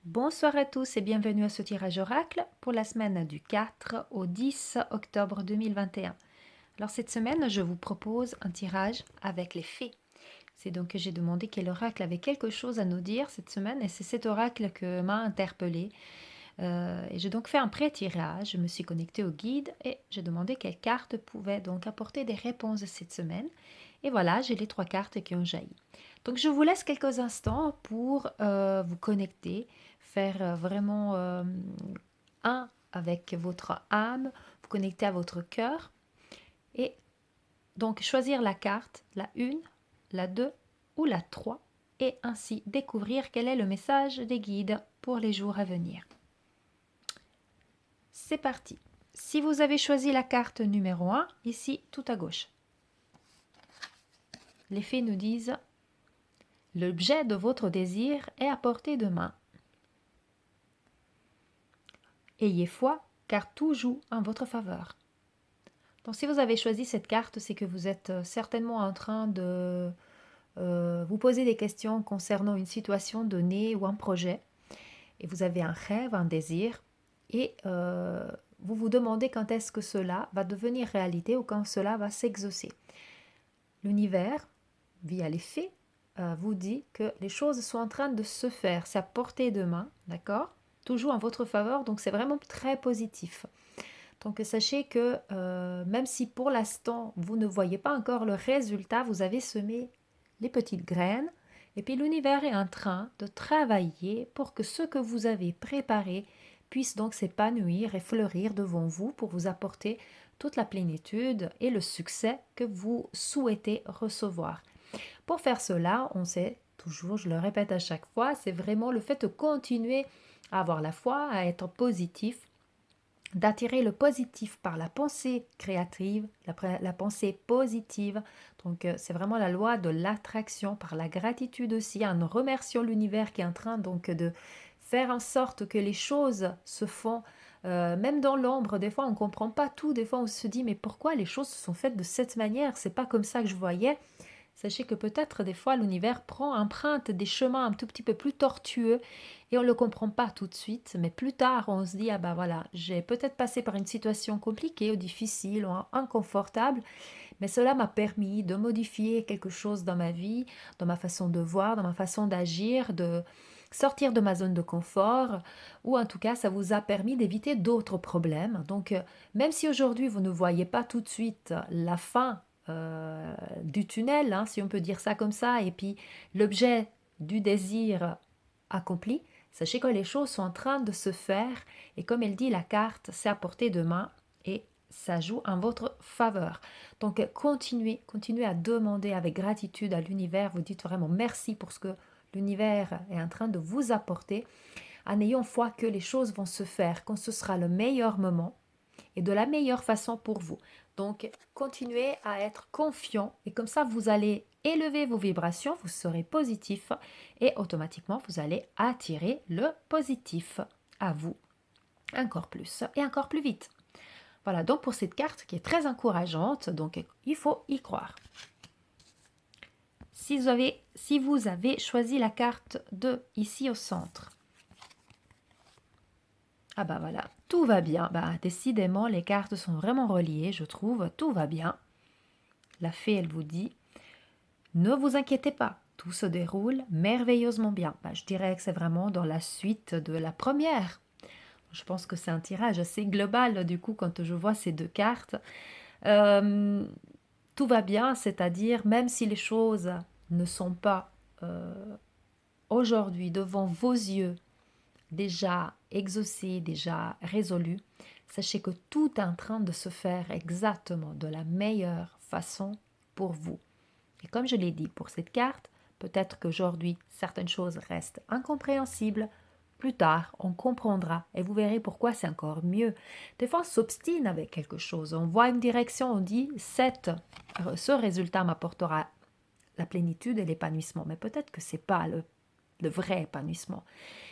Bonsoir à tous et bienvenue à ce tirage oracle pour la semaine du 4 au 10 octobre 2021. Alors cette semaine, je vous propose un tirage avec les fées. C'est donc que j'ai demandé quel oracle avait quelque chose à nous dire cette semaine et c'est cet oracle que m'a interpellé. Et j'ai donc fait un pré-tirage, je me suis connectée au guide et j'ai demandé quelle carte pouvait donc apporter des réponses cette semaine. Et voilà, j'ai les 3 cartes qui ont jailli. Donc je vous laisse quelques instants pour vous connecter, faire vraiment un avec votre âme, vous connecter à votre cœur et donc choisir la carte, la 1, la 2 ou la 3 et ainsi découvrir quel est le message des guides pour les jours à venir. C'est parti. Si vous avez choisi la carte numéro 1, ici tout à gauche, les fées nous disent l'objet de votre désir est à portée de main. Ayez foi, car tout joue en votre faveur. Donc si vous avez choisi cette carte, c'est que vous êtes certainement en train de vous poser des questions concernant une situation donnée ou un projet. Et vous avez un rêve, un désir, et vous vous demandez quand est-ce que cela va devenir réalité ou quand cela va s'exaucer. L'univers, via les faits, vous dit que les choses sont en train de se faire. C'est à portée de main, d'accord? Toujours en votre faveur, donc c'est vraiment très positif. Donc sachez que même si pour l'instant vous ne voyez pas encore le résultat, vous avez semé les petites graines et puis l'univers est en train de travailler pour que ce que vous avez préparé puisse donc s'épanouir et fleurir devant vous pour vous apporter toute la plénitude et le succès que vous souhaitez recevoir. Pour faire cela, on sait toujours, je le répète à chaque fois, c'est vraiment le fait de continuer à avoir la foi, à être positif, d'attirer le positif par la pensée créative, la pensée positive. Donc c'est vraiment la loi de l'attraction, par la gratitude aussi, en remerciant l'univers qui est en train donc de faire en sorte que les choses se font, même dans l'ombre. Des fois on ne comprend pas tout, des fois on se dit mais pourquoi les choses se sont faites de cette manière, c'est pas comme ça que je voyais. Sachez que peut-être des fois l'univers emprunte des chemins un tout petit peu plus tortueux et on ne le comprend pas tout de suite, mais plus tard on se dit ah bah voilà, j'ai peut-être passé par une situation compliquée ou difficile ou inconfortable, mais cela m'a permis de modifier quelque chose dans ma vie, dans ma façon de voir, dans ma façon d'agir, de sortir de ma zone de confort, ou en tout cas ça vous a permis d'éviter d'autres problèmes. Donc même si aujourd'hui vous ne voyez pas tout de suite la fin du tunnel, hein, si on peut dire ça comme ça, et puis l'objet du désir accompli, sachez que les choses sont en train de se faire, et comme elle dit, la carte, c'est à portée de main, et ça joue en votre faveur. Donc continuez à demander avec gratitude à l'univers, vous dites vraiment merci pour ce que l'univers est en train de vous apporter, en ayant foi que les choses vont se faire, quand ce sera le meilleur moment, et de la meilleure façon pour vous. Donc, continuez à être confiant et comme ça, vous allez élever vos vibrations, vous serez positif et automatiquement, vous allez attirer le positif à vous encore plus et encore plus vite. Voilà donc pour cette carte qui est très encourageante, donc il faut y croire. Si vous avez choisi la carte 2 ici au centre, ah bah voilà, tout va bien. Bah décidément, les cartes sont vraiment reliées, je trouve. Tout va bien. La fée, elle vous dit, ne vous inquiétez pas, tout se déroule merveilleusement bien. Bah, je dirais que c'est vraiment dans la suite de la première. Je pense que c'est un tirage assez global, du coup, quand je vois ces 2 cartes. Euh, Tout va bien, c'est-à-dire, même si les choses ne sont pas aujourd'hui devant vos yeux déjà exaucé, déjà résolu, sachez que tout est en train de se faire exactement de la meilleure façon pour vous. Et comme je l'ai dit pour cette carte, peut-être qu'aujourd'hui certaines choses restent incompréhensibles. Plus tard, on comprendra et vous verrez pourquoi c'est encore mieux. Des fois, on s'obstine avec quelque chose. On voit une direction, on dit ce résultat m'apportera la plénitude et l'épanouissement. Mais peut-être que ce n'est pas le vrai épanouissement.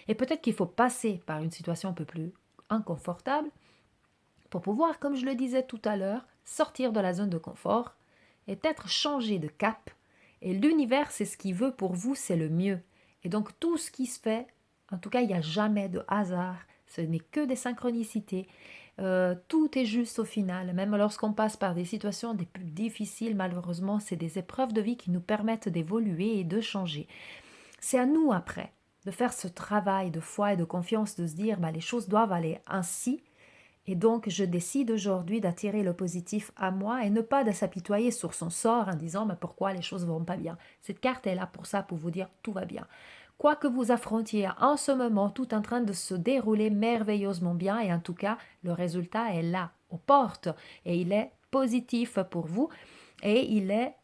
Et peut-être qu'il faut passer par une situation un peu plus inconfortable pour pouvoir, comme je le disais tout à l'heure, sortir de la zone de confort et peut-être changer de cap. Et l'univers, c'est ce qu'il veut pour vous, c'est le mieux. Et donc tout ce qui se fait En tout cas, il n'y a jamais de hasard. Ce n'est que des synchronicités. Tout est juste au final. Même lorsqu'on passe par des situations des plus difficiles, malheureusement, c'est des épreuves de vie qui nous permettent d'évoluer et de changer. C'est à nous après de faire ce travail de foi et de confiance, de se dire bah, les choses doivent aller ainsi. Et donc, je décide aujourd'hui d'attirer le positif à moi et ne pas de s'apitoyer sur son sort en disant mais pourquoi les choses ne vont pas bien. Cette carte est là pour ça, pour vous dire tout va bien. Quoi que vous affrontiez en ce moment, tout en train de se dérouler merveilleusement bien et en tout cas, le résultat est là, aux portes et il est positif pour vous et il est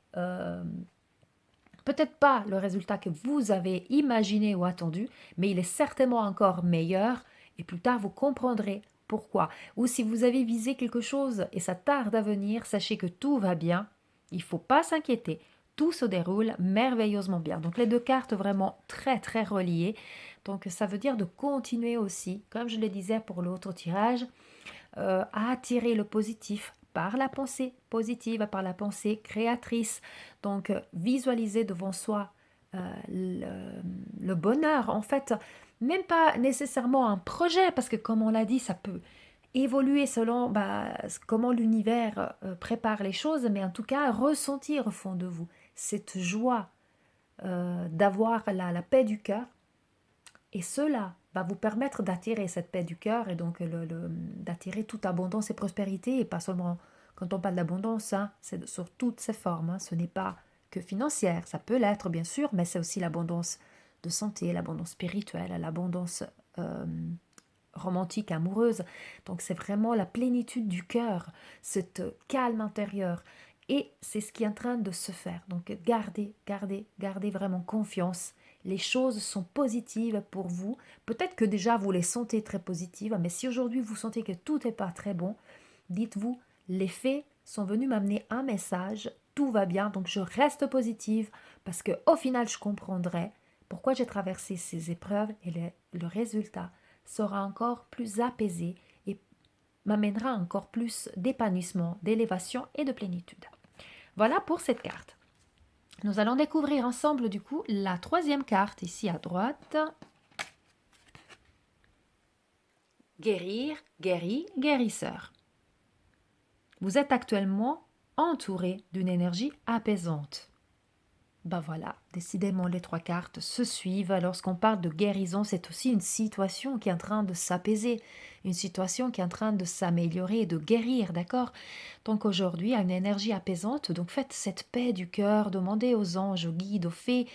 peut-être pas le résultat que vous avez imaginé ou attendu, mais il est certainement encore meilleur et plus tard vous comprendrez pourquoi. Ou si vous avez visé quelque chose et ça tarde à venir, sachez que tout va bien, il ne faut pas s'inquiéter, tout se déroule merveilleusement bien. Donc les deux cartes vraiment très très reliées, donc ça veut dire de continuer aussi, comme je le disais pour l'autre tirage, à attirer le positif par la pensée positive, par la pensée créatrice. Donc, visualiser devant soi le bonheur, en fait, même pas nécessairement un projet, parce que comme on l'a dit, ça peut évoluer selon comment l'univers prépare les choses, mais en tout cas, ressentir au fond de vous cette joie d'avoir la paix du cœur, et cela va vous permettre d'attirer cette paix du cœur et donc d'attirer toute abondance et prospérité. Et pas seulement quand on parle d'abondance, hein, c'est sur toutes ses formes. Hein. Ce n'est pas que financière, ça peut l'être bien sûr, mais c'est aussi l'abondance de santé, l'abondance spirituelle, l'abondance romantique, amoureuse. Donc c'est vraiment la plénitude du cœur, cette calme intérieur. Et c'est ce qui est en train de se faire. Donc gardez vraiment confiance. Les choses sont positives pour vous. Peut-être que déjà vous les sentez très positives, mais si aujourd'hui vous sentez que tout n'est pas très bon, dites-vous, les faits sont venus m'amener un message, tout va bien, donc je reste positive parce que au final je comprendrai pourquoi j'ai traversé ces épreuves et le résultat sera encore plus apaisé et m'amènera encore plus d'épanouissement, d'élévation et de plénitude. Voilà pour cette carte. Nous allons découvrir ensemble du coup la troisième carte ici à droite. Guérir, guéri, guérisseur. Vous êtes actuellement entouré d'une énergie apaisante. Ben voilà, décidément les trois cartes se suivent. Lorsqu'on parle de guérison, c'est aussi une situation qui est en train de s'apaiser, une situation qui est en train de s'améliorer et de guérir, d'accord? Donc aujourd'hui, à une énergie apaisante, donc faites cette paix du cœur, demandez aux anges, aux guides, aux fées,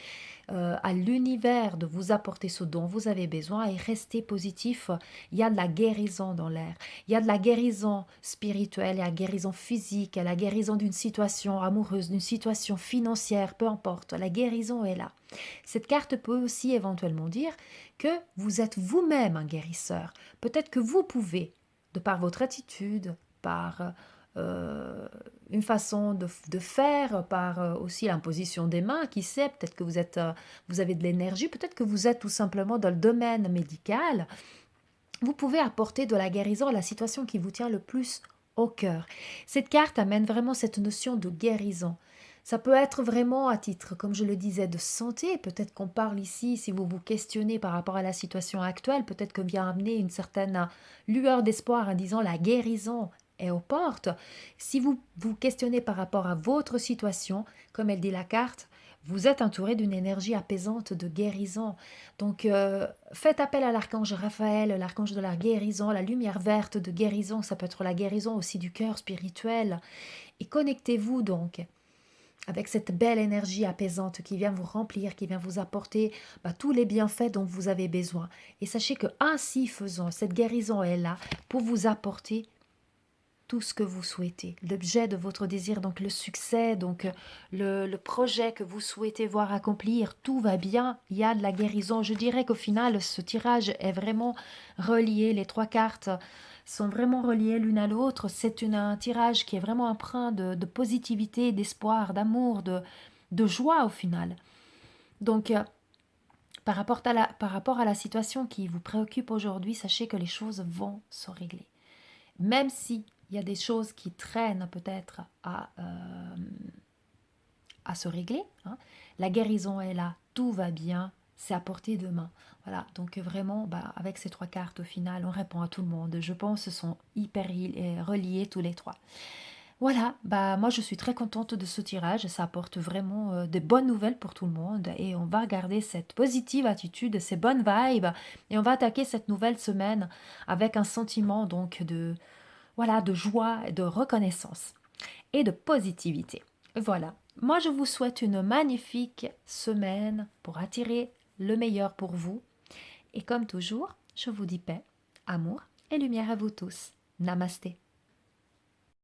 à l'univers de vous apporter ce dont vous avez besoin et restez positif. Il y a de la guérison dans l'air. Il y a de la guérison spirituelle, il y a la guérison physique, il y a la guérison d'une situation amoureuse, d'une situation financière, peu importe. La guérison est là. Cette carte peut aussi éventuellement dire que vous êtes vous-même un guérisseur. Peut-être que vous pouvez, de par votre attitude, par une façon de faire, par aussi l'imposition des mains, qui sait, peut-être que vous avez de l'énergie, peut-être que vous êtes tout simplement dans le domaine médical, vous pouvez apporter de la guérison à la situation qui vous tient le plus au cœur. Cette carte amène vraiment cette notion de guérison. Ça peut être vraiment à titre, comme je le disais, de santé. Peut-être qu'on parle ici, si vous vous questionnez par rapport à la situation actuelle, peut-être que vient amener une certaine lueur d'espoir en disant la guérison est aux portes. Si vous vous questionnez par rapport à votre situation, comme elle dit la carte, vous êtes entouré d'une énergie apaisante de guérison. Donc, faites appel à l'archange Raphaël, l'archange de la guérison, la lumière verte de guérison. Ça peut être la guérison aussi du cœur spirituel. Et connectez-vous donc avec cette belle énergie apaisante qui vient vous remplir, qui vient vous apporter tous les bienfaits dont vous avez besoin. Et sachez que ainsi faisant, cette guérison est là pour vous apporter tout ce que vous souhaitez, l'objet de votre désir, donc le succès, donc le projet que vous souhaitez voir accomplir, tout va bien, il y a de la guérison. Je dirais qu'au final, ce tirage est vraiment relié, les trois cartes sont vraiment reliées l'une à l'autre. C'est un tirage qui est vraiment empreint de positivité, d'espoir, d'amour, de joie au final. Donc, par rapport à la situation qui vous préoccupe aujourd'hui, sachez que les choses vont se régler. Même si il y a des choses qui traînent peut-être à se régler, hein, la guérison est là, tout va bien, c'est à portée de main. Voilà, donc vraiment, bah, avec ces trois cartes, au final, on répond à tout le monde. Je pense que ce sont hyper reliés tous les trois. Voilà, bah moi je suis très contente de ce tirage, ça apporte vraiment des bonnes nouvelles pour tout le monde et on va garder cette positive attitude, ces bonnes vibes et on va attaquer cette nouvelle semaine avec un sentiment donc de voilà, de joie, de reconnaissance et de positivité. Voilà. Moi je vous souhaite une magnifique semaine pour attirer le meilleur pour vous et comme toujours, je vous dis paix, amour et lumière à vous tous. Namasté.